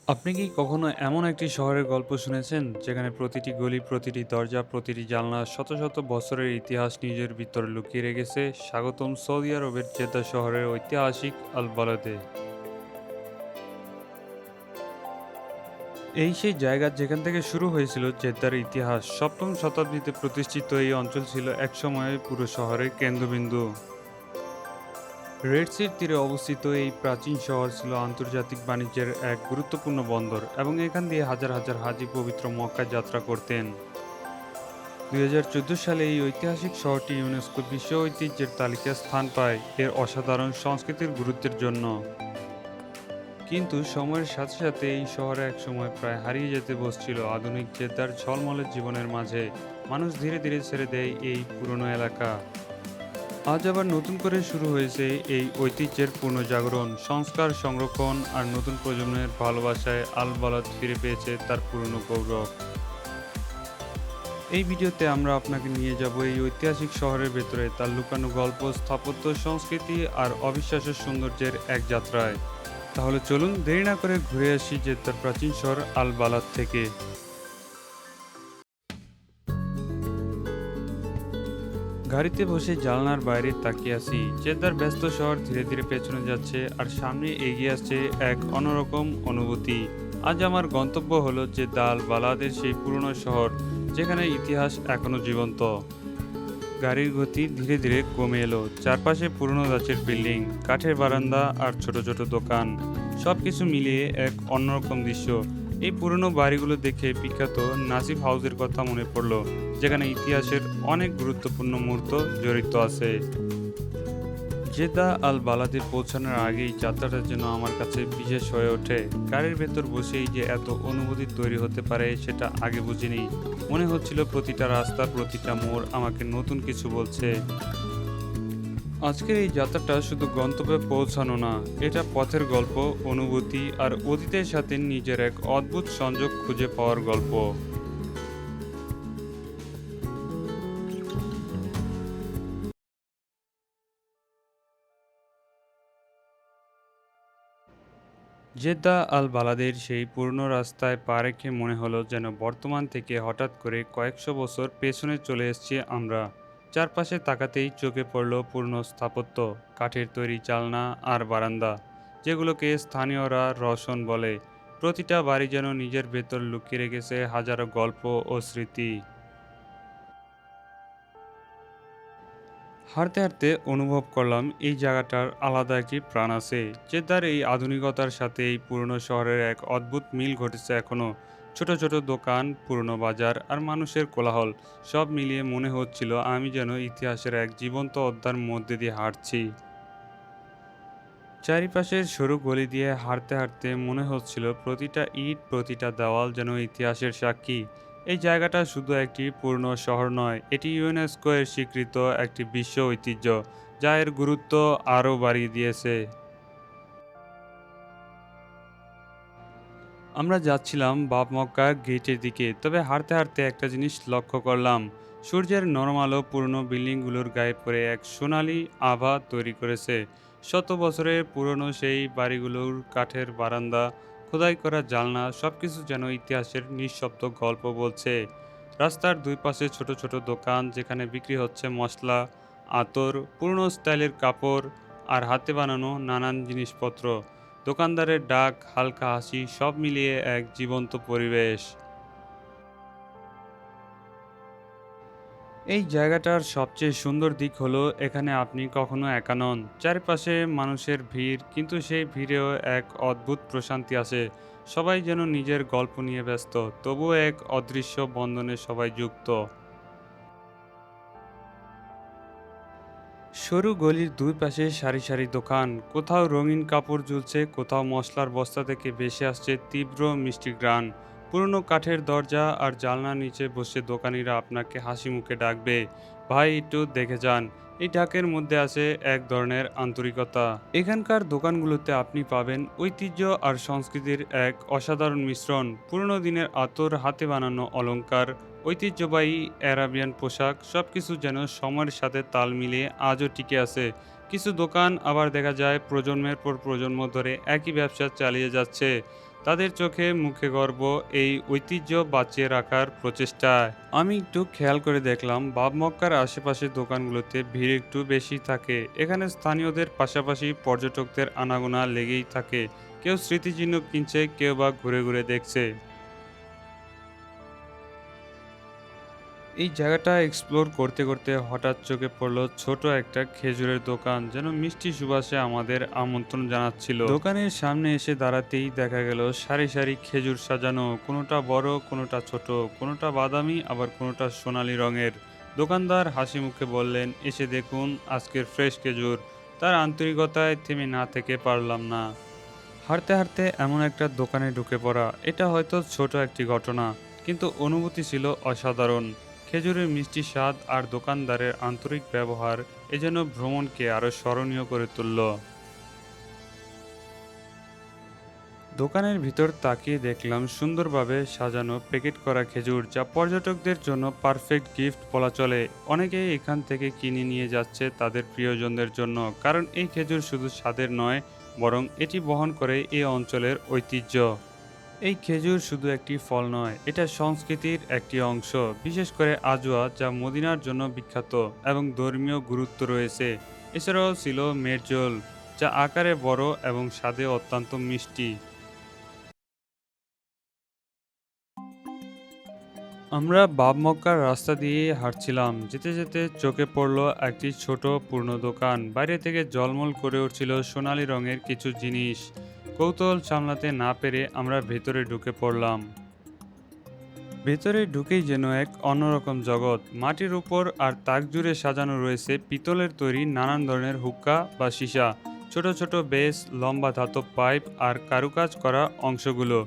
আপনি কি কখনো এমন একটি শহরের গল্প শুনেছেন যেখানে প্রতিটি গলি, প্রতিটি দরজা, প্রতিটি জানলা শত শত বছরের ইতিহাস নিজের ভিতরে লুকিয়ে রেখেছে? স্বাগতম সৌদি আরবের জেদ্দা শহরের ঐতিহাসিক আল বালাদে। এই সেই জায়গা যেখান থেকে শুরু হয়েছিল জেদ্দার ইতিহাস। সপ্তম শতাব্দীতে প্রতিষ্ঠিত এই অঞ্চল ছিল একসময় পুরো শহরের কেন্দ্রবিন্দু। রেড সির তীরে অবস্থিত এই প্রাচীন শহর ছিল আন্তর্জাতিক বাণিজ্যের এক গুরুত্বপূর্ণ বন্দর এবং এখান দিয়ে হাজার হাজার হাজি পবিত্র মক্কায় যাত্রা করতেন। 2014 সালে এই ঐতিহাসিক শহরটি ইউনেস্কো বিশ্ব ঐতিহ্যের তালিকায় স্থান পায় এর অসাধারণ সংস্কৃতির গুরুত্বের জন্য। কিন্তু সময়ের সাথে সাথে এই শহরে একসময় প্রায় হারিয়ে যেতে বসছিল আধুনিক জেদ্দার ঝলমলে জীবনের মাঝে। মানুষ ধীরে ধীরে ছেড়ে দেয় এই পুরনো এলাকা। আজ আবার নতুন করে শুরু হয়েছে এই ঐতিহ্যের পুনর্জাগরণ, সংস্কার, সংরক্ষণ আর নতুন প্রজন্মের ভালোবাসায় আল বালাদ ফিরে পেয়েছে তার পুরনো গৌরব। এই ভিডিওতে আমরা আপনাকে নিয়ে যাব এই ঐতিহাসিক শহরের ভেতরে তার লুকানো গল্প, স্থাপত্য, সংস্কৃতি আর অবিশ্বাস্য সৌন্দর্যের এক যাত্রায়। তাহলে চলুন দেরি না করে ঘুরে আসি জেদ্দার প্রাচীন শহর আল বালাদ থেকে। গাড়িতে বসে জানলার বাইরে তাকিয়ে আছি। জেদ্দার ব্যস্ত শহর ধীরে ধীরে পেছনে যাচ্ছে আর সামনে এগিয়ে আসছে এক অন্যরকম অনুভূতি। আজ আমার গন্তব্য হলো জেদ্দা আল বালাদের সেই পুরনো শহর যেখানে ইতিহাস এখনো জীবন্ত। গাড়ির গতি ধীরে ধীরে কমে এলো। চারপাশে পুরনো ধাঁচের বিল্ডিং, কাঠের বারান্দা আর ছোট ছোট দোকান, সবকিছু মিলিয়ে এক অন্যরকম দৃশ্য। এই পুরনো বাড়িগুলো দেখে বিখ্যাত নাসিব হাউসের কথা মনে পড়লো, যেখানে ইতিহাসের অনেক গুরুত্বপূর্ণ মুহূর্ত জড়িত আছে। জেদ্দা আল বালাদে পৌঁছানোর আগেই যাত্রাটা যেন আমার কাছে বিশেষ হয়ে ওঠে। গাড়ির ভেতর বসেই যে এত অনুভূতি তৈরি হতে পারে সেটা আগে বুঝিনি। মনে হচ্ছিল প্রতিটা রাস্তা, প্রতিটা মোড় আমাকে নতুন কিছু বলছে। আজকের এই যাত্রাটা শুধু গন্তব্যে পৌঁছানো না, এটা পথের গল্প, অনুভূতি আর অতীতের সাথে নিজের এক অদ্ভুত সংযোগ খুঁজে পাওয়ার গল্প। জেদ্দা আল বালাদের সেই পুরনো রাস্তায় পা রেখে মনে হলো যেন বর্তমান থেকে হঠাৎ করে কয়েকশো বছর পেছনে চলে এসেছি আমরা। চারপাশে তাকাতেই চোখে পড়ল পুরনো স্থাপত্য, কাঠের তৈরি জালনা আর বারান্দা, যেগুলোকে স্থানীয়রা রসন বলে। প্রতিটা বাড়ি যেন নিজের ভেতর লুকিয়ে রেখেছে হাজারো গল্প ও স্মৃতি। হাঁটতে হাঁটতে অনুভব করলাম এই জায়গাটার আলাদা একটি প্রাণ আছে। জেদ্দার এই আধুনিকতার সাথে এই পুরনো শহরের এক অদ্ভুত মিল ঘটেছে এখনও। ছোট ছোট দোকান, পুরনো বাজার আর মানুষের কোলাহল, সব মিলিয়ে মনে হচ্ছিল আমি যেন ইতিহাসের এক জীবন্ত অধ্যায়ের মধ্যে দিয়ে হাঁটছি। চারিপাশের সরু গলি দিয়ে হাঁটতে হাঁটতে মনে হচ্ছিল প্রতিটা ইট, প্রতিটা দেওয়াল যেন ইতিহাসের সাক্ষী। এই জায়গাটা শুধু একটি পুরনো শহর নয়, এটি ইউনেস্কো এর স্বীকৃত একটি বিশ্ব ঐতিহ্য, যা এর গুরুত্ব আরও বাড়িয়ে দিয়েছে। আমরা যাচ্ছিলাম বাব মক্কা গেটের দিকে, তবে হাঁটতে হাঁটতে একটা জিনিস লক্ষ্য করলাম। সূর্যের নরম আলো পুরনো বিল্ডিংগুলোর গায়ে পড়ে এক সোনালি আভা তৈরি করেছে। শত বছরের পুরনো সেই বাড়িগুলোর কাঠের বারান্দা, খোদাই করা জানলা, সবকিছু যেন ইতিহাসের নিঃশব্দ গল্প বলছে। রাস্তার দুই পাশে ছোট ছোট দোকান, যেখানে বিক্রি হচ্ছে মশলা, আতর, পুরনো স্টাইলের কাপড় আর হাতে বানানো নানান জিনিসপত্র। দোকানদারের ডাক, হালকা হাসি, সব মিলিয়ে এক জীবন্ত পরিবেশ। এই জায়গাটার সবচেয়ে সুন্দর দিক হলো এখানে আপনি কখনো একা নন। চারপাশে মানুষের ভিড়, কিন্তু সেই ভিড়েও এক অদ্ভুত প্রশান্তি আছে। সবাই যেন নিজের গল্প নিয়ে ব্যস্ত, তবুও এক অদৃশ্য বন্ধনে সবাই যুক্ত। সরু গলির দুই পাশে সারি সারি দোকান, কোথাও রঙিন কাপড় ঝুলছে, কোথাও মশলার বস্তা থেকে ভেসে আসছে তীব্র মিষ্টি ঘ্রাণ। পুরনো কাঠের দরজা আর জানলার নিচে বসে দোকানিরা আপনাকে হাসি মুখে ডাকবে, ভাই একটু দেখে যান। এই ডাকের মধ্যে আছে এক ধরনের আন্তরিকতা। এখানকার দোকানগুলোতে আপনি পাবেন ঐতিহ্য আর সংস্কৃতির এক অসাধারণ মিশ্রণ। পুরনো দিনের আতর, হাতে বানানো অলংকার, ঐতিহ্যবাহী অ্যারাবিয়ান পোশাক, সবকিছু যেন সময়ের সাথে তাল মিলিয়ে আজও টিকে আছে। কিছু দোকান আবার দেখা যায় প্রজন্মের পর প্রজন্ম ধরে একই ব্যবসা চালিয়ে যাচ্ছে। তাদের চোখে মুখে গর্ব এই ঐতিহ্য বাঁচিয়ে রাখার প্রচেষ্টায়। আমি একটু খেয়াল করে দেখলাম বাব মক্কার আশেপাশের দোকানগুলোতে ভিড় একটু বেশি থাকে। এখানে স্থানীয়দের পাশাপাশি পর্যটকদের আনাগোনা লেগেই থাকে। কেউ স্মৃতিচিহ্ন কিনছে, কেউ বা ঘুরে ঘুরে দেখছে। এই জায়গাটা এক্সপ্লোর করতে করতে হঠাৎ চোখে পড়লো ছোট একটা খেজুরের দোকান, যেন মিষ্টি সুবাসে আমাদের আমন্ত্রণ জানাচ্ছিল। দোকানের সামনে এসে দাঁড়াতেই দেখা গেল সারি সারি খেজুর সাজানো, কোনোটা বড়, কোনোটা ছোট, কোনোটা বাদামি, আবার কোনোটা সোনালী রঙের। দোকানদার হাসি মুখে বললেন, এসে দেখুন আজকের ফ্রেশ খেজুর। তার আন্তরিকতায় থেমে না থেকে পারলাম না। হাঁটতে হাঁটতে এমন একটা দোকানে ঢুকে পড়া, এটা হয়তো ছোট একটি ঘটনা, কিন্তু অনুভূতি ছিল অসাধারণ। খেজুরের মিষ্টি স্বাদ আর দোকানদারের আন্তরিক ব্যবহার এ যেন ভ্রমণকে আরো স্মরণীয় করে তুলল। দোকানের ভিতর তাকিয়ে দেখলাম সুন্দরভাবে সাজানো প্যাকেট করা খেজুর, যা পর্যটকদের জন্য পারফেক্ট গিফট বলা চলে। অনেকেই এখান থেকে কিনে নিয়ে যাচ্ছে তাদের প্রিয়জনদের জন্য, কারণ এই খেজুর শুধু স্বাদের নয়, বরং এটি বহন করে এই অঞ্চলের ঐতিহ্য। এই খেজুর শুধু একটি ফল নয়, এটা সংস্কৃতির একটি অংশ, বিশেষ করে আজওয়া, যা মদিনার জন্য বিখ্যাত এবং ধর্মীয় গুরুত্ব রয়েছে। এছাড়াও ছিল মেরজল, যা আকারে বড় এবং স্বাদে অত্যন্ত মিষ্টি। আমরা বাব মক্কার রাস্তা দিয়ে হাঁটছিলাম, যেতে যেতে চোখে পড়ল একটি ছোট পুরনো দোকান। বাইরে থেকে ঝলমল করে উঠছিল সোনালী রঙের কিছু জিনিস। কৌতূহল সামলাতে না পেরে আমরা ভেতরে ঢুকে পড়লাম। ভেতরে ঢুকেই যেন এক অন্যরকম জগৎ। মাটির উপর আর তাক জুড়ে সাজানো রয়েছে পিতলের তৈরি নানান ধরনের হুক্কা বা সীসা, ছোট ছোট বেস, লম্বা ধাতব পাইপ আর কারুকাজ করা অংশগুলো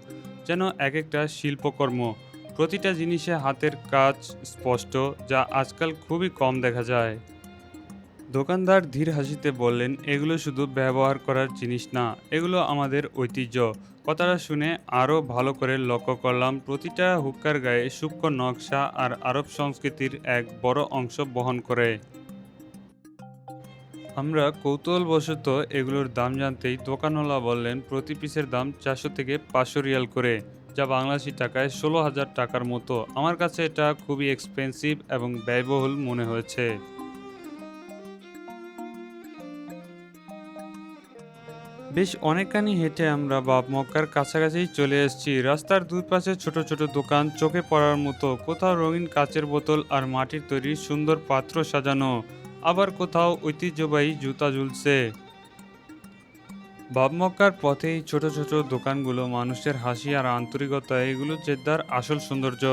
যেন এক একটা শিল্পকর্ম। প্রতিটা জিনিসে হাতের কাজ স্পষ্ট, যা আজকাল খুবই কম দেখা যায়। দোকানদার ধীর হাসিতে বললেন, এগুলো শুধু ব্যবহার করার জিনিস না, এগুলো আমাদের ঐতিহ্য। কথাটা শুনে আরও ভালো করে লক্ষ্য করলাম প্রতিটা হুক্কার গায়ে সূক্ষ্ম নকশা আর আরব সংস্কৃতির এক বড় অংশ বহন করে। আমরা কৌতূহলবশত এগুলোর দাম জানতেই দোকানওয়ালা বললেন প্রতি পিসের দাম 400 থেকে 500 রিয়াল করে, যা বাংলাদেশি টাকায় 16,000 টাকার মতো। আমার কাছে এটা খুবই এক্সপেন্সিভ এবং ব্যয়বহুল মনে হয়েছে। বেশ অনেকখানি হেঁটে আমরা বাপ মক্কার কাছাকাছি চলে এসেছি। রাস্তার দুই পাশে ছোট ছোট দোকান চোখে পড়ার মতো, কোথাও রঙিন কাচের বোতল আর মাটির তৈরি সুন্দর পাত্র সাজানো, আবার কোথাও ঐতিহ্যবাহী জুতা ঝুলছে। বাপ মক্কার পথে এই ছোট ছোট দোকানগুলো, মানুষের হাসি আর আন্তরিকতা, এগুলো জেদ্দার আসল সৌন্দর্য।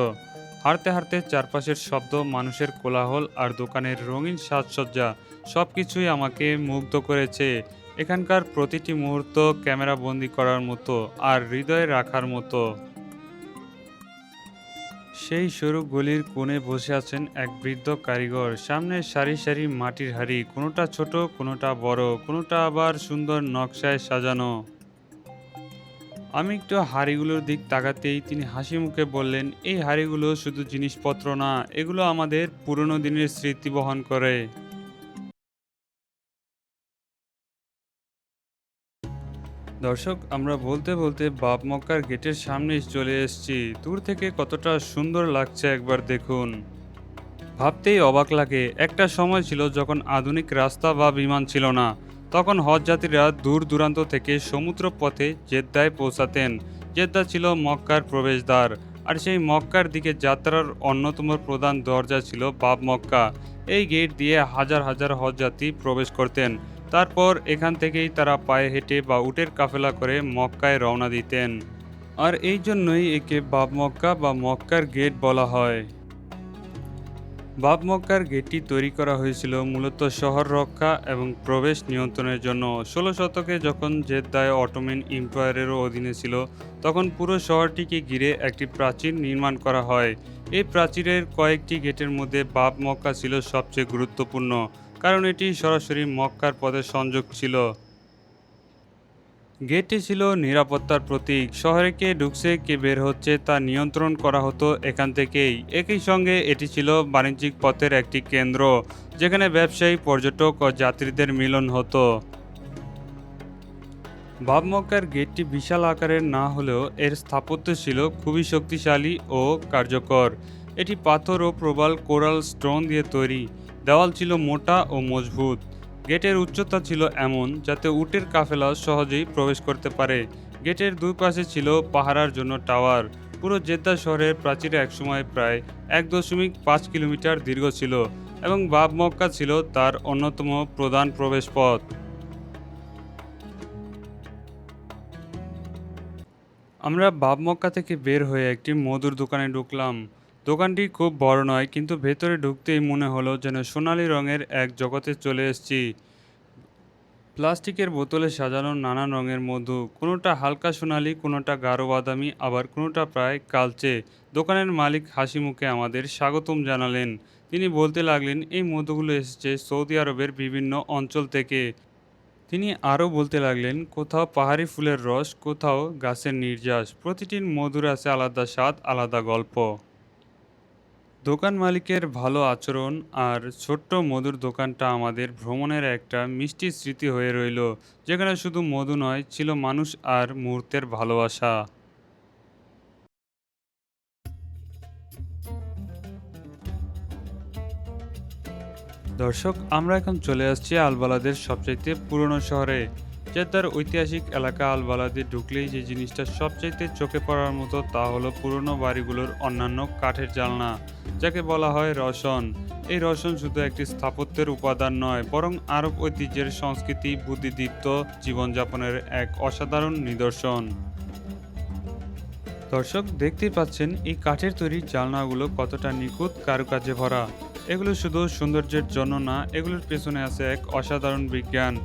হাঁটতে হাঁটতে চারপাশের শব্দ, মানুষের কোলাহল আর দোকানের রঙিন সাজসজ্জা, সব কিছুই আমাকে মুগ্ধ করেছে। এখানকার প্রতিটি মুহূর্ত ক্যামেরা বন্দি করার মতো আর হৃদয়ে রাখার মতো। সেই সরু গলির কোণে বসে আছেন এক বৃদ্ধ কারিগর। সামনে সারি সারি মাটির হাঁড়ি, কোনোটা ছোট, কোনোটা বড়, কোনোটা আবার সুন্দর নকশায় সাজানো। আমি একটু হাঁড়িগুলোর দিক তাকাতেই তিনি হাসি মুখে বললেন, এই হাঁড়িগুলো শুধু জিনিসপত্র না, এগুলো আমাদের পুরনো দিনের স্মৃতি বহন করে। দর্শক, আমরা বলতে বলতে বাপ মক্কার গেটের সামনে চলে এসেছি। দূর থেকে কতটা সুন্দর লাগছে একবার দেখুন। ভাবতেই অবাক লাগে, একটা সময় ছিল যখন আধুনিক রাস্তা বা বিমান ছিল না। তখন হজযাত্রীরা দূর দূরান্ত থেকে সমুদ্র পথে জেদ্দায় পৌঁছাতেন। জেদ্দা ছিল মক্কার প্রবেশদ্বার, আর সেই মক্কার দিকে যাত্রার অন্যতম প্রধান দরজা ছিল বাব মক্কা। এই গেট দিয়ে হাজার হাজার হজযাত্রী প্রবেশ করতেন। তারপর এখান থেকেই তারা পায়ে হেঁটে বা উটের কাফেলা করে মক্কায় রওনা দিতেন। আর এই জন্যই একে বাব মক্কা বা মক্কার গেট বলা হয়। বাব মক্কার গেটটি তৈরি করা হয়েছিল মূলত শহর রক্ষা এবং প্রবেশ নিয়ন্ত্রণের জন্য। 16 শতকে যখন জেদ্দায় অটোমান এম্পায়ারেরও অধীনে ছিল, তখন পুরো শহরটিকে ঘিরে একটি প্রাচীর নির্মাণ করা হয়। এই প্রাচীরের কয়েকটি গেটের মধ্যে বাব মক্কা ছিল সবচেয়ে গুরুত্বপূর্ণ, কারণ এটি সরাসরি মক্কার পথে সংযোগ ছিল। গেটটি ছিল নিরাপত্তার প্রতীক। শহরে কে ঢুকছে কে বের হচ্ছে তা নিয়ন্ত্রণ করা হতো এখান থেকেই। একই সঙ্গে এটি ছিল বাণিজ্যিক পথের একটি কেন্দ্র, যেখানে ব্যবসায়ী, পর্যটক ও যাত্রীদের মিলন হতো। বাব মক্কার গেটটি বিশাল আকারের না হলেও এর স্থাপত্য ছিল খুবই শক্তিশালী ও কার্যকর। এটি পাথর ও প্রবাল কোরাল স্টোন দিয়ে তৈরি। দেওয়াল ছিল মোটা ও মজবুত। গেটের উচ্চতা ছিল এমন যাতে উটের কাফেলা সহজেই প্রবেশ করতে পারে। গেটের দুই পাশে ছিল পাহারার জন্য টাওয়ার। পুরো জেদ্দা শহরের প্রাচীর একসময় প্রায় 1.5 কিলোমিটার দীর্ঘ ছিল এবং বাব মক্কা ছিল তার অন্যতম প্রধান প্রবেশপথ। আমরা বাব মক্কা থেকে বের হয়ে একটি মধুর দোকানে ঢুকলাম। দোকানটি খুব বড় নয়, কিন্তু ভেতরে ঢুকতেই মনে হলো যেন সোনালী রঙের এক জগতে চলে এসেছি। প্লাস্টিকের বোতলে সাজানো নানান রঙের মধু, কোনোটা হালকা সোনালী, কোনোটা গাঢ় বাদামি, আবার কোনোটা প্রায় কালচে। দোকানের মালিক হাসি মুখে আমাদের স্বাগতম জানালেন। তিনি বলতে লাগলেন এই মধুগুলো এসেছে সৌদি আরবের বিভিন্ন অঞ্চল থেকে। তিনি আরও বলতে লাগলেন, কোথাও পাহাড়ি ফুলের রস, কোথাও গাছের নির্যাস, প্রতিটির মধুর আছে আলাদা স্বাদ, আলাদা গল্প। দোকান মালিকের ভালো আচরণ আর ছোট্ট মধুর দোকানটা আমাদের ভ্রমণের একটা মিষ্টি স্মৃতি হয়ে রইল, যেখানে শুধু মধু নয়, ছিল মানুষ আর মুহূর্তের ভালোবাসা। দর্শক, আমরা এখন চলে আসছি আলবালাদের সবচাইতে পুরনো শহরে। জেদ্দার ঐতিহাসিক এলাকা আলবালাদে ঢুকলেই যে জিনিসটা সবচাইতে চোখে পড়ার মতো তা হলো পুরনো বাড়িগুলোর অন্যান্য কাঠের জানলা, যাকে বলা হয় রওশন। এই রওশন শুধু একটি স্থাপত্যের উপাদান নয়, বরং আরব ঐতিহ্যের সংস্কৃতি, বুদ্ধিদীপ্ত জীবনযাপনের এক অসাধারণ নিদর্শন। দর্শক, দেখতেই পাচ্ছেন এই কাঠের তৈরি জানলাগুলো কতটা নিখুঁত কারুকাজে ভরা। এগুলো শুধু সৌন্দর্যের জন্য না, এগুলোর পেছনে আছে এক অসাধারণ বিজ্ঞান।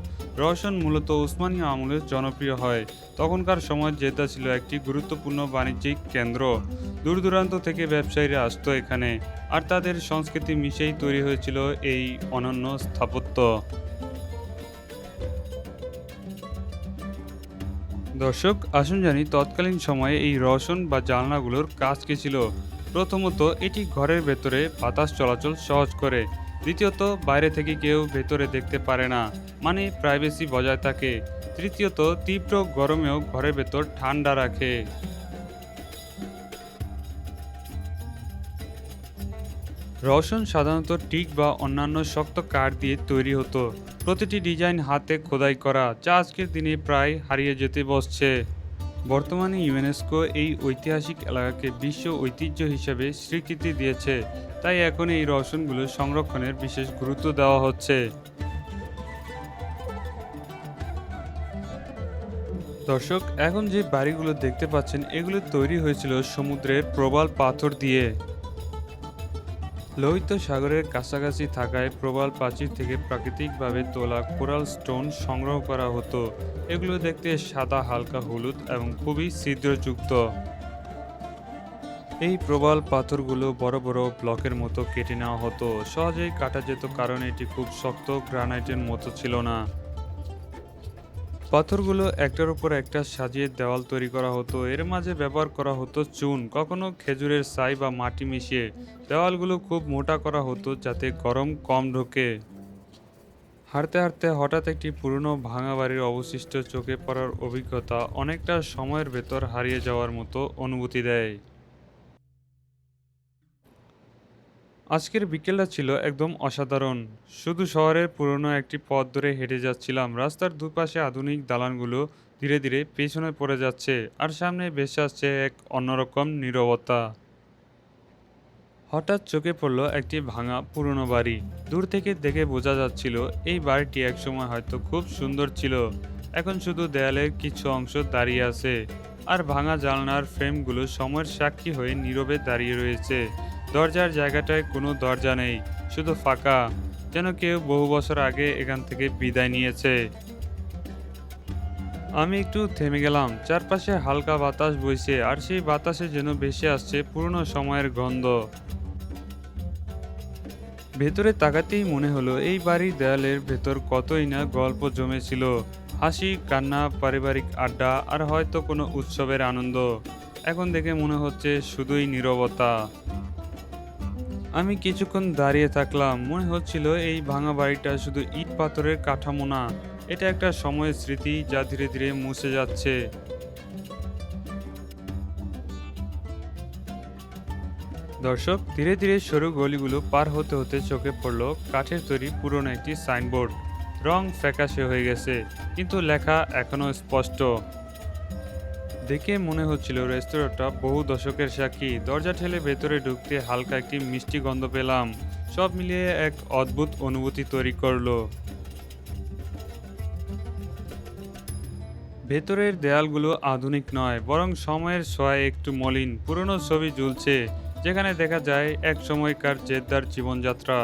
রওশন মূলত উসমানীয় আমলে জনপ্রিয় হয়। তখনকার সময় জেদ্দা ছিল একটি গুরুত্বপূর্ণ বাণিজ্যিক কেন্দ্র। দূর দূরান্ত থেকে ব্যবসায়ীরা আসতো এখানে, আর তাদের সংস্কৃতি মিশেই তৈরি হয়েছিল এই অনন্য স্থাপত্য। দর্শক, আসুন জানি তৎকালীন সময়ে এই রওশন বা জানলাগুলোর কাজ কী ছিল। প্রথমত, এটি ঘরের ভেতরে বাতাস চলাচল সহজ করে। দ্বিতীয়ত, বাইরে থেকে কেউ ভেতরে দেখতে পারে না, মানে প্রাইভেসি বজায় থাকে। তৃতীয়ত, তীব্র গরমেও ঘরের ভেতর ঠান্ডা রাখে। রওশন সাধারণত টিক বা অন্যান্য শক্ত কাঠ দিয়ে তৈরি হতো। প্রতিটি ডিজাইন হাতে খোদাই করা, যা আজকের দিনে প্রায় হারিয়ে যেতে বসছে। বর্তমানে ইউনেস্কো এই ঐতিহাসিক এলাকাকে বিশ্ব ঐতিহ্য হিসেবে স্বীকৃতি দিয়েছে, তাই এখন এই রওশনগুলো সংরক্ষণের বিশেষ গুরুত্ব দেওয়া হচ্ছে। দর্শক, এখন যে বাড়িগুলো দেখতে পাচ্ছেন, এগুলো তৈরি হয়েছিল সমুদ্রের প্রবাল পাথর দিয়ে। লোহিত সাগরের কাছাকাছি থাকায় প্রবাল প্রাচীর থেকে প্রাকৃতিকভাবে তোলা কোরাল স্টোন সংগ্রহ করা হতো। এগুলো দেখতে সাদা, হালকা হলুদ এবং খুবই ছিদ্রযুক্ত। এই প্রবাল পাথরগুলো বড় বড় ব্লকের মতো কেটে নেওয়া হতো। সহজেই কাটা যেত কারণ এটি খুব শক্ত, গ্রানাইটের মতো ছিল না। পাথরগুলো একটার উপর একটা সাজিয়ে দেওয়াল তৈরি করা হতো। এর মাঝে ব্যবহার করা হতো চুন, কখনো খেজুরের ছাই বা মাটি মিশিয়ে। দেওয়ালগুলো খুব মোটা করা হতো যাতে গরম কম ঢোকে। হাঁটতে হাঁটতে হঠাৎ একটি পুরনো ভাঙা বাড়ির অবশিষ্ট চোখে পড়ার অভিজ্ঞতা অনেকটা সময়ের ভেতর হারিয়ে যাওয়ার মতো অনুভূতি দেয়। আজকের বিকেলটা ছিল একদম অসাধারণ। শুধু শহরের পুরনো একটি পথ ধরে হেঁটে যাচ্ছিলাম। রাস্তার দুপাশে আধুনিক দালানগুলো ধীরে ধীরে পেছনে পড়ে যাচ্ছে, আর সামনে ভেসে আসছে এক অন্যরকম নীরবতা। হঠাৎ চোখে পড়ল একটি ভাঙা পুরনো বাড়ি। দূর থেকে দেখে বোঝা যাচ্ছিল এই বাড়িটি একসময় হয়তো খুব সুন্দর ছিল। এখন শুধু দেয়ালের কিছু অংশ দাঁড়িয়ে আছে, আর ভাঙা জানলার ফ্রেমগুলো সময়ের সাক্ষী হয়ে নীরবে দাঁড়িয়ে রয়েছে। দরজার জায়গাটায় কোনো দরজা নেই, শুধু ফাঁকা, যেন কেউ বহু বছর আগে এখান থেকে বিদায় নিয়েছে। আমি একটু থেমে গেলাম। চারপাশে হালকা বাতাস বইছে, আর সেই বাতাসে যেন ভেসে আসছে পুরনো সময়ের গন্ধ। ভেতরে তাকাতেই মনে হলো এই বাড়ির দেয়ালের ভেতর কতই না গল্প জমেছিল। হাসি, কান্না, পারিবারিক আড্ডা, আর হয়তো কোনো উৎসবের আনন্দ। এখন দেখে মনে হচ্ছে শুধুই নীরবতা। আমি কিছুক্ষণ দাঁড়িয়ে থাকলাম। মনে হচ্ছিল এই ভাঙা বাড়িটা শুধু ইট পাথরের কাঠামো না, এটা একটা সময়ের স্মৃতি যা ধীরে ধীরে মুছে যাচ্ছে। দর্শক, ধীরে ধীরে সরু গলিগুলো পার হতে হতে চোখে পড়ল কাঠের তৈরি পুরনো একটি সাইনবোর্ড। রং ফ্যাকাশে হয়ে গেছে, কিন্তু লেখা এখনো স্পষ্ট। দেখে মনে হচ্ছিল রেস্তোরাঁটা বহু দশকের সাক্ষী। দরজা ঠেলে ভেতরে ঢুকতে হালকা একটি মিষ্টি গন্ধ পেলাম। সব মিলিয়ে এক অদ্ভুত অনুভূতি তৈরি করলো। ভেতরের দেয়ালগুলো আধুনিক নয়, বরং সময়ের ছোঁয়ায় একটু মলিন। পুরনো ছবি ঝুলছে, যেখানে দেখা যায় এক সময়কার জেদ্দার জীবনযাত্রা।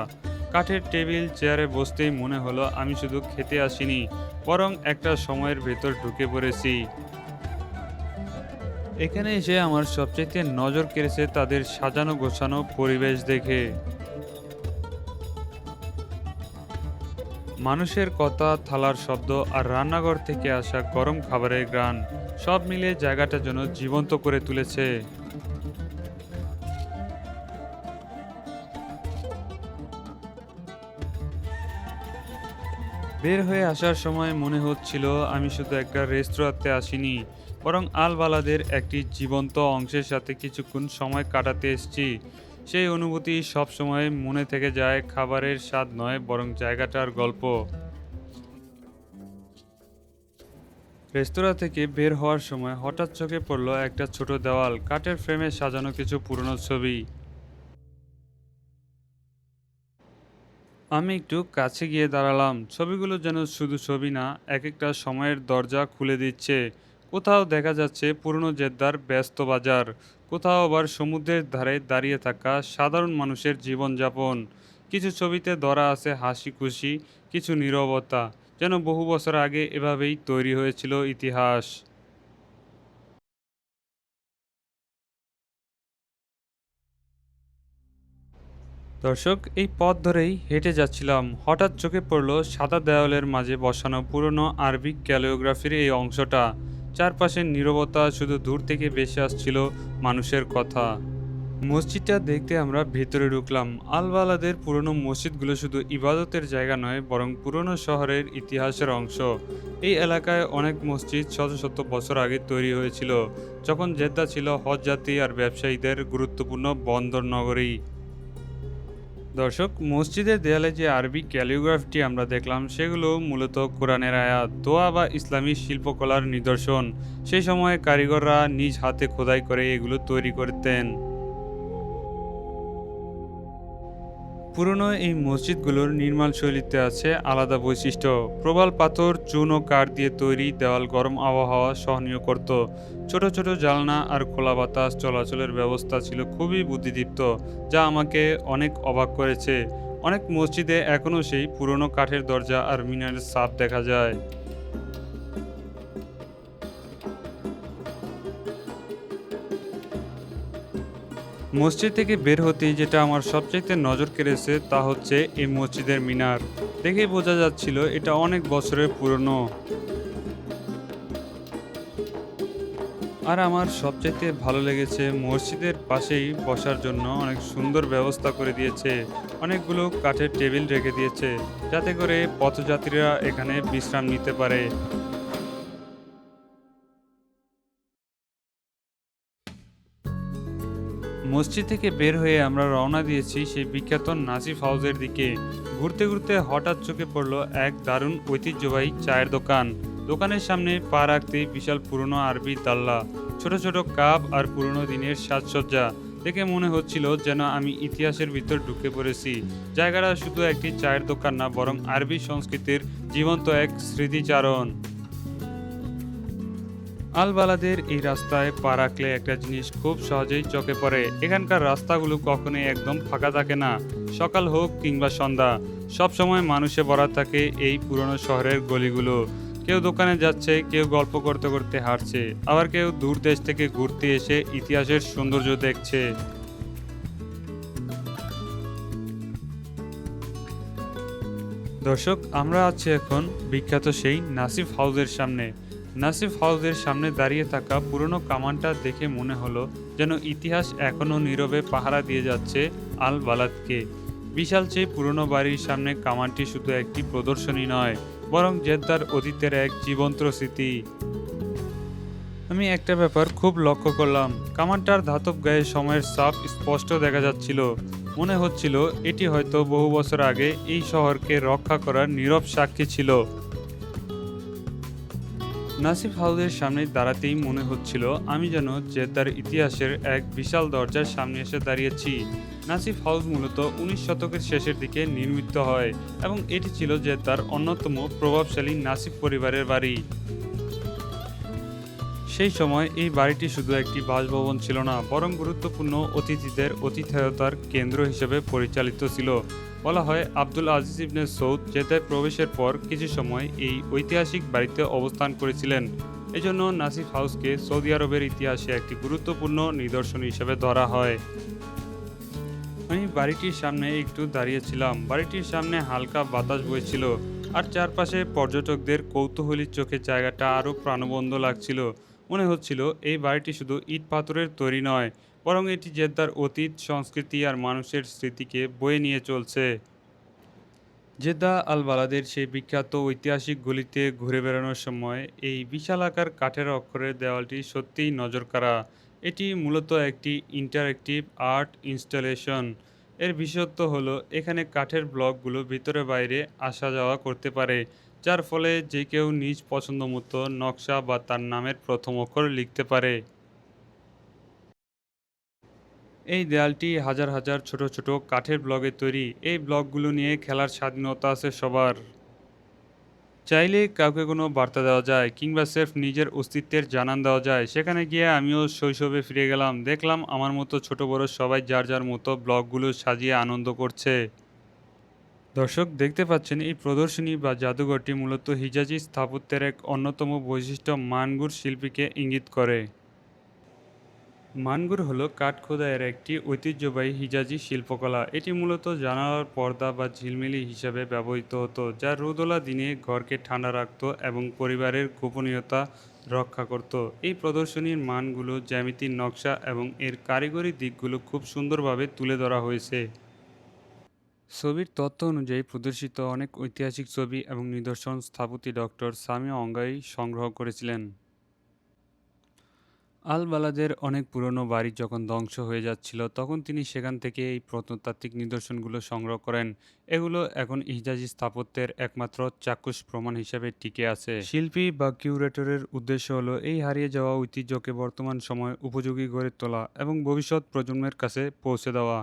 কাঠের টেবিল চেয়ারে বসতেই মনে হলো আমি শুধু খেতে আসিনি, বরং একটা সময়ের ভেতর ঢুকে পড়েছি। এখানে এসে আমার সবচেয়ে নজর কেড়েছে তাদের সাজানো গোছানো পরিবেশ দেখে। মানুষের কথা, থালার শব্দ আর রান্নাঘর থেকে আসা গরম খাবারের ঘ্রাণ সব মিলিয়ে জায়গাটা যেন জীবন্ত করে তুলেছে। বের হয়ে আসার সময় মনে হচ্ছিল আমি শুধু একটা রেস্তোরাঁতে আসিনি, বরং আল বালাদের একটি জীবন্ত অংশের সাথে কিছুক্ষণ সময় কাটাতে এসেছি। সেই অনুভূতি সব সময় মনে থেকে যায়, খাবারের স্বাদ নয়, বরং জায়গাটার গল্প। রেস্তোরাঁ থেকে বের হওয়ার সময় হঠাৎ চোখে পড়ল একটা ছোট দেওয়াল, কাঠের ফ্রেমে সাজানো কিছু পুরনো ছবি। আমি একটু কাছে গিয়ে দাঁড়ালাম। ছবিগুলো যেন শুধু ছবি না, এক একটা সময়ের দরজা খুলে দিচ্ছে। কোথাও দেখা যাচ্ছে পুরনো জেদ্দার ব্যস্ত বাজার, কোথাও আবার সমুদ্রের ধারে দাঁড়িয়ে থাকা সাধারণ মানুষের জীবনযাপন। কিছু ছবিতে ধরা আছে হাসি খুশি, কিছু নীরবতা, যেন বহু বছর আগে এভাবেই তৈরি হয়েছিল ইতিহাস। দর্শক, এই পথ ধরেই হেঁটে যাচ্ছিলাম, হঠাৎ চোখে পড়ল সাদা দেওয়ালের মাঝে বসানো পুরনো আরবিক ক্যালিওগ্রাফির এই অংশটা। চারপাশের নীরবতা, শুধু দূর থেকে ভেসে আসছিল মানুষের কথা। মসজিদটা দেখতে আমরা ভেতরে ঢুকলাম। আলবালাদের পুরনো মসজিদগুলো শুধু ইবাদতের জায়গা নয়, বরং পুরনো শহরের ইতিহাসের অংশ। এই এলাকায় অনেক মসজিদ শত শত বছর আগে তৈরি হয়েছিল, যখন জেদ্দা ছিল হজযাত্রী আর ব্যবসায়ীদের গুরুত্বপূর্ণ বন্দর নগরী। দর্শক, মসজিদের দেয়ালে যে আরবি ক্যালিগ্রাফিটি আমরা দেখলাম, সেগুলো মূলত কোরআনের আয়াত, দোয়া বা ইসলামী শিল্পকলার নিদর্শন। সেই সময়ে কারিগররা নিজ হাতে খোদাই করে এগুলো তৈরি করতেন। পুরনো এই মসজিদগুলোর নির্মাণ শৈলীতে আছে আলাদা বৈশিষ্ট্য। প্রবাল পাথর, চুন ও কাঠ দিয়ে তৈরি দেওয়াল গরম আবহাওয়া সহনীয় করত। ছোট ছোট জানলা আর খোলা বাতাস চলাচলের ব্যবস্থা ছিল খুবই বুদ্ধিদীপ্ত, যা আমাকে অনেক অবাক করেছে। অনেক মসজিদে এখনও সেই পুরনো কাঠের দরজা আর মিনারের ছাপ দেখা যায়। মসজিদ থেকে বের হতেই যেটা আমার সবচাইতে নজর কেড়েছে তা হচ্ছে এই মসজিদের মিনার। দেখেই বোঝা যাচ্ছিল এটা অনেক বছরের পুরনো। আর আমার সবচাইতে ভালো লেগেছে মসজিদের পাশেই বসার জন্য অনেক সুন্দর ব্যবস্থা করে দিয়েছে। অনেকগুলো কাঠের টেবিল রেখে দিয়েছে, যাতে করে পথযাত্রীরা এখানে বিশ্রাম নিতে পারে। মসজিদ থেকে বের হয়ে আমরা রওনা দিয়েছি সেই বিখ্যাত নাসিফ হাউসের দিকে। ঘুরতে ঘুরতে হঠাৎ চোখে পড়ল এক দারুণ ঐতিহ্যবাহী চায়ের দোকান। দোকানের সামনে পা রাখতেই বিশাল পুরনো আরবি দাল্লা, ছোট ছোট কাপ আর পুরনো দিনের সাজসজ্জা দেখে মনে হচ্ছিল যেন আমি ইতিহাসের ভিতর ঢুকে পড়েছি। জায়গাটা শুধু একটি চায়ের দোকান না, বরং আরবি সংস্কৃতির জীবন্ত এক স্মৃতিচারণ। আলবালাদের এই রাস্তায় পা রাখলে একটা জিনিস খুব সহজেই চোখে পড়ে, এখানকার রাস্তাগুলো কখনোই একদম ফাঁকা থাকে না। সকাল হোক কিংবা সন্ধ্যা, সব সময় মানুষে ভরা থাকে এই পুরনো শহরের গলিগুলো। কেউ দোকানে যাচ্ছে, কেউ গল্প করতে করতে হাঁটছে, আবার কেউ দূর দেশ থেকে ঘুরতে এসে ইতিহাসের সৌন্দর্য দেখছে। দর্শক, আমরা আছি এখন বিখ্যাত সেই নাসিফ হাউসের সামনে। নাসিফ হাউসের সামনে দাঁড়িয়ে থাকা পুরনো কামানটা দেখে মনে হলো যেন ইতিহাস এখনও নীরবে পাহারা দিয়ে যাচ্ছে আল বালাদকে। বিশাল সেই পুরনো বাড়ির সামনে কামানটি শুধু একটি প্রদর্শনী নয়, বরং জেদ্দার অতীতের এক জীবন্ত স্মৃতি। আমি একটা ব্যাপার খুব লক্ষ্য করলাম, কামানটার ধাতব গায়ে সময়ের ছাপ স্পষ্ট দেখা যাচ্ছিল। মনে হচ্ছিল এটি হয়তো বহু বছর আগে এই শহরকে রক্ষা করার নীরব সাক্ষী ছিল। নাসিফ হাউসের সামনে দাঁড়াতেই মনে হচ্ছিল আমি যেন জেদ্দার ইতিহাসের এক বিশাল দরজার সামনে এসে দাঁড়িয়েছি। নাসিফ হাউস মূলত 19 শতকের শেষের দিকে নির্মিত হয় এবং এটি ছিল জেদ্দার অন্যতম প্রভাবশালী নাসিফ পরিবারের বাড়ি। সেই সময় এই বাড়িটি শুধু একটি বাসভবন ছিল না, বরং গুরুত্বপূর্ণ অতিথিদের অতিথেয়তার কেন্দ্র হিসেবে পরিচালিত ছিল। বলা হয় আব্দুল আজিজ ইবনে সৌদ জেদ্দায় প্রবেশের পর কিছু সময় এই ঐতিহাসিক বাড়িতে অবস্থান করেছিলেন। এজন্য নাসিফ হাউসকে সৌদি আরবের ইতিহাসে একটি গুরুত্বপূর্ণ নিদর্শন হিসেবে ধরা হয়। আমি বাড়িটির সামনে একটু দাঁড়িয়েছিলাম। বাড়িটির সামনে হালকা বাতাস বইছিল আর চারপাশে পর্যটকদের কৌতূহলী চোখে জায়গাটা আরও প্রাণবন্ত লাগছিল। মনে হচ্ছিল এই বাড়িটি শুধু ইট পাথরের তৈরি নয়, বরং এটি জেদ্দার অতীত, সংস্কৃতি আর মানুষের স্মৃতিকে বয়ে নিয়ে চলছে। জেদ্দা আল বালাদের সেই বিখ্যাত ঐতিহাসিক গলিতে ঘুরে বেড়ানোর সময় এই বিশালাকার কাঠের অক্ষরের দেওয়ালটি সত্যিই নজরকাড়া। এটি মূলত একটি ইন্টারেক্টিভ আর্ট ইনস্টলেশন। এর বিশেষত্ব হলো এখানে কাঠের ব্লকগুলো ভিতরে বাইরে আসা যাওয়া করতে পারে, যার ফলে যে কেউ নিজ পছন্দ মতো নকশা বা তার নামের প্রথম অক্ষর লিখতে পারে। এই দেয়ালটি হাজার হাজার ছোট ছোট কাঠের ব্লকে তৈরি। এই ব্লকগুলো নিয়ে খেলার স্বাধীনতা আছে সবার। চাইলে কাউকে কোনো বার্তা দেওয়া যায় কিংবা স্রেফ নিজের অস্তিত্বের জানান দেওয়া যায়। সেখানে গিয়ে আমিও শৈশবে ফিরে গেলাম। দেখলাম আমার মতো ছোট বড় সবাই যার যার মতো ব্লকগুলো সাজিয়ে আনন্দ করছে। দর্শক দেখতে পাচ্ছেন এই প্রদর্শনী বা জাদুঘরটি মূলত হিজাজি স্থাপত্যের এক অন্যতম বৈশিষ্ট্য মানগুর শিল্পীকে ইঙ্গিত করে। মানগুর হলো কাঠখোদাইয়ের একটি ঐতিহ্যবাহী হিজাজি শিল্পকলা। এটি মূলত জানালার পর্দা বা ঝিলমিলি হিসাবে ব্যবহৃত হতো, যা রোদওয়ালা দিনে ঘরকে ঠান্ডা রাখত এবং পরিবারের গোপনীয়তা রক্ষা করত। এই প্রদর্শনীর মানগুলো, জ্যামিতির নকশা এবং এর কারিগরি দিকগুলো খুব সুন্দরভাবে তুলে ধরা হয়েছে। ছবির তথ্য অনুযায়ী প্রদর্শিত অনেক ঐতিহাসিক ছবি এবং নিদর্শন স্থপতি ডক্টর সামি অঙ্গাই সংগ্রহ করেছিলেন। আল বালাদের অনেক পুরনো বাড়ি যখন ধ্বংস হয়ে যাচ্ছিল, তখন তিনি সেখান থেকে এই প্রত্নতাত্ত্বিক নিদর্শনগুলো সংগ্রহ করেন। এগুলো এখন হিজাজি স্থাপত্যের একমাত্র চাক্ষুষ প্রমাণ হিসেবে টিকে আছে। শিল্পী বা কিউরেটরের উদ্দেশ্য হলো এই হারিয়ে যাওয়া ঐতিহ্যকে বর্তমান সময় উপযোগী করে তোলা এবং ভবিষ্যৎ প্রজন্মের কাছে পৌঁছে দেওয়া।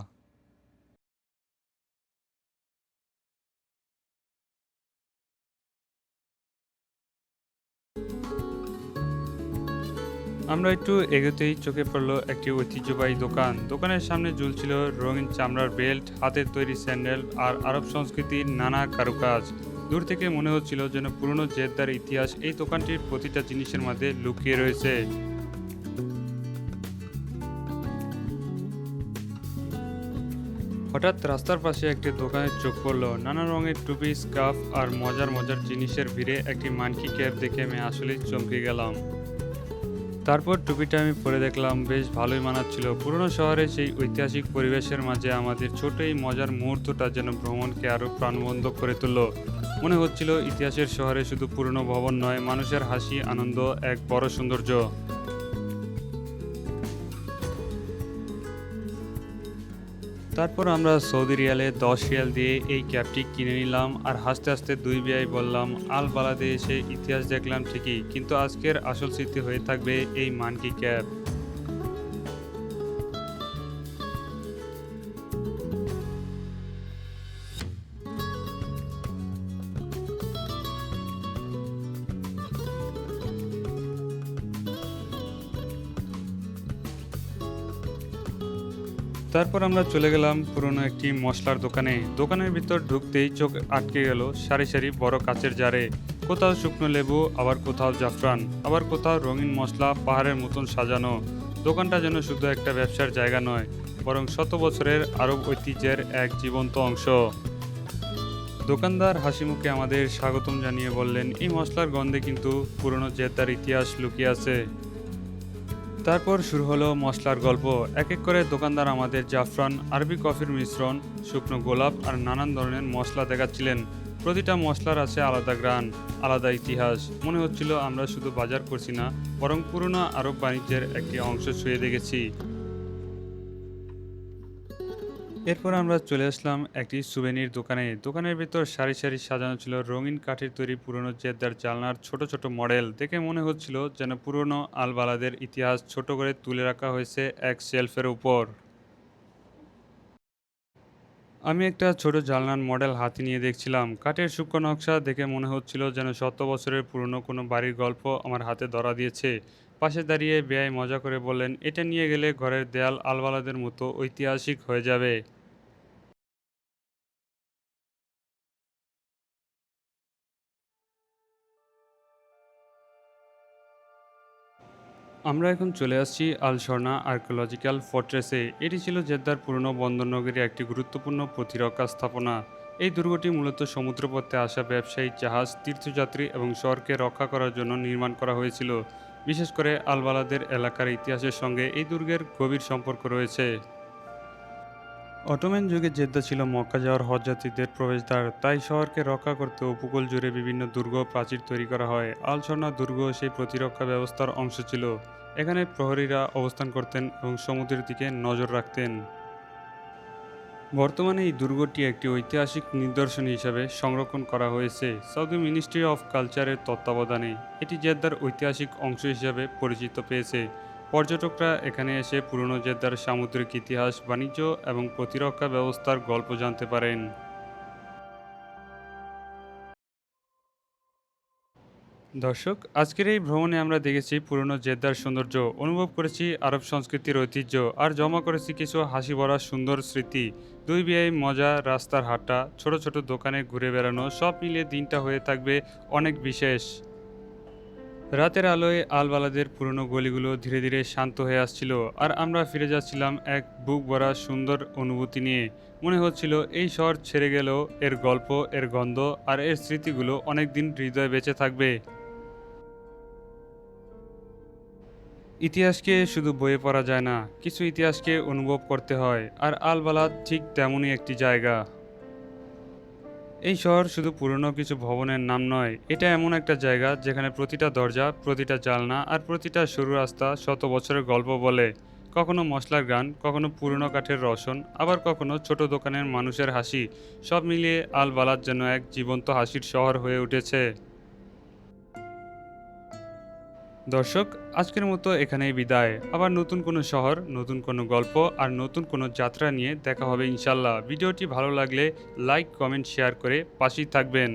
আমরা একটু এগোতেই চোখে পড়লো একটি ঐতিহ্যবাহী দোকান। দোকানের সামনে ঝুলছিল রঙিন চামড়ার বেল্ট, হাতের তৈরি স্যান্ডেল আর আরব সংস্কৃতির নানা কারুকাজ। দূর থেকে মনে হচ্ছিল যেন পুরনো জেদ্দার ইতিহাস এই দোকানটির প্রতিটা জিনিসের মধ্যে লুকিয়ে রয়েছে। হঠাৎ রাস্তার পাশে একটি দোকানের চোখ পড়লো। নানা রঙের টুপি, স্কার্ফ আর মজার মজার জিনিসের ভিড়ে একটি মানকি ক্যাপ দেখে আমি আসলেই চমকে গেলাম। তারপর টুপিটা আমি পরে দেখলাম, বেশ ভালোই মানাচ্ছিল। পুরনো শহরে সেই ঐতিহাসিক পরিবেশের মাঝে আমাদের ছোট এই মজার মুহূর্তটা যেন ভ্রমণকে আরও প্রাণবন্ত করে তুলল। মনে হচ্ছিল ইতিহাসের শহরে শুধু পুরনো ভবন নয়, মানুষের হাসি, আনন্দ এক বড় সৌন্দর্য। তারপর আমরা সৌদি রিয়ালে 10 রিয়াল দিয়ে এই ক্যাবটি কিনে নিলাম আর হাসতে হাসতে দুই ভাই বললাম, আল বালাদে এসে ইতিহাস দেখলাম ঠিকই, কিন্তু আজকের আসল স্মৃতি হয়ে থাকবে এই মানকি ক্যাব। তারপর আমরা চলে গেলাম পুরনো একটি মশলার দোকানে। দোকানের ভিতর ঢুকতেই চোখ আটকে গেল সারি সারি বড় কাচের জারে। কোথাও শুকনো লেবু, আবার কোথাও জাফরান, আবার কোথাও রঙিন মশলা পাহাড়ের মতন সাজানো। দোকানটা যেন শুধু একটা ব্যবসার জায়গা নয়, বরং শত বছরের আরব ঐতিহ্যের এক জীবন্ত অংশ। দোকানদার হাসি মুখে আমাদের স্বাগতম জানিয়ে বললেন, এই মশলার গন্ধে কিন্তু পুরনো জেদ্দার ইতিহাস লুকিয়ে আছে। তারপর শুরু হলো মশলার গল্প। এক এক করে দোকানদার আমাদের জাফরান, আরবি কফির মিশ্রণ, শুকনো গোলাপ আর নানান ধরনের মশলা দেখাচ্ছিলেন। প্রতিটা মশলার আছে আলাদা গ্রান, আলাদা ইতিহাস। মনে হচ্ছিল আমরা শুধু বাজার করছি না, বরং পুরনো আরব বাণিজ্যের একটি অংশ ছুঁয়ে দেখেছি। এরপর আমরা চলে আসলাম একটি সুভেনির দোকানে। দোকানের ভেতর সারি সারি সাজানো ছিল রঙিন কাঠের তৈরি পুরনো জেদ্দার জানলার ছোট ছোট মডেল। দেখে মনে হচ্ছিল যেন পুরনো আলবালাদের ইতিহাস ছোট করে তুলে রাখা হয়েছে এক শেলফের উপর। আমি একটা ছোট জানলার মডেল হাতে নিয়ে দেখছিলাম। কাঠের সূক্ষ্ম নকশা দেখে মনে হচ্ছিল যেন শত বছরের পুরনো কোনো বাড়ির গল্প আমার হাতে ধরা দিয়েছে। পাশে দাঁড়িয়ে বেয়াই মজা করে বললেন, এটা নিয়ে গেলে ঘরের দেয়াল আলবালাদের মতো ঐতিহাসিক হয়ে যাবে। আমরা এখন চলে আসছি আল শর্না আর্কিওলজিক্যাল ফর্ট্রেসে। এটি ছিল জেদ্দার পুরনো বন্দরনগরীর একটি গুরুত্বপূর্ণ প্রতিরক্ষা স্থাপনা। এই দুর্গটি মূলত সমুদ্রপথে আসা ব্যবসায়িক জাহাজ, তীর্থযাত্রী এবং শহরকে রক্ষা করার জন্য নির্মাণ করা হয়েছিল। বিশেষ করে আলবালাদের এলাকার ইতিহাসের সঙ্গে এই দুর্গের গভীর সম্পর্ক রয়েছে। অটোম্যান যুগে জেদ্দা ছিল মক্কা যাওয়ার হজযাত্রীদের প্রবেশদ্বার, তাই শহরকে রক্ষা করতে উপকূল জুড়ে বিভিন্ন দুর্গ প্রাচীর তৈরি করা হয়। আল সরনা দুর্গ সেই প্রতিরক্ষা ব্যবস্থার অংশ ছিল। এখানে প্রহরীরা অবস্থান করতেন এবং সমুদ্রের দিকে নজর রাখতেন। বর্তমানে এই দুর্গটি একটি ঐতিহাসিক নিদর্শন হিসাবে সংরক্ষণ করা হয়েছে সৌদি মিনিস্ট্রি অফ কালচারের তত্ত্বাবধানে। এটি জেদ্দার ঐতিহাসিক অংশ হিসাবে পরিচিত পেয়েছে। পর্যটকরা এখানে এসে পুরনো জেদ্দার সামুদ্রিক ইতিহাস, বাণিজ্য এবং প্রতিরক্ষা ব্যবস্থার গল্প জানতে পারেন। দর্শক, আজকের এই ভ্রমণে আমরা দেখেছি পুরনো জেদ্দার সৌন্দর্য, অনুভব করেছি আরব সংস্কৃতির ঐতিহ্য, আর জমা করেছি কিছু হাসি ভরা সুন্দর স্মৃতি। দুই বিয়াই মজা, রাস্তার হাঁটা, ছোট ছোট দোকানে ঘুরে বেড়ানো, সব মিলিয়ে দিনটা হয়ে থাকবে অনেক বিশেষ। রাতের আলোয় আলবালাদের পুরনো গলিগুলো ধীরে ধীরে শান্ত হয়ে আসছিল, আর আমরা ফিরে যাচ্ছিলাম এক বুক ভরা সুন্দর অনুভূতি নিয়ে। মনে হচ্ছিল এই শহর ছেড়ে গেলেও এর গল্প, এর গন্ধ আর এর স্মৃতিগুলো অনেক দিন হৃদয়ে বেঁচে থাকবে। ইতিহাসকে শুধু বইয়ে পড়া যায় না, কিছু ইতিহাসকে অনুভব করতে হয়, আর আলবালাদ ঠিক তেমনই একটি জায়গা। এই শহর শুধু পুরনো কিছু ভবনের নাম নয়, এটা এমন একটা জায়গা যেখানে প্রতিটা দরজা, প্রতিটা জালনা আর প্রতিটা সরু রাস্তা শত বছরের গল্প বলে। কখনো মশলার গান, কখনো পুরনো কাঠের রসন, আবার কখনো ছোট দোকানের মানুষের হাসি। সব মিলিয়ে আল বালাদ যেন এক জীবন্ত হাসির শহর হয়ে উঠেছে। দর্শক, আজকের মতো এখানেই বিদায়। আবার নতুন কোনো শহর, নতুন কোনো গল্প আর নতুন কোনো যাত্রা নিয়ে দেখা হবে ইনশাল্লাহ। ভিডিওটি ভালো লাগলে লাইক, কমেন্ট, শেয়ার করে পাশেই থাকবেন।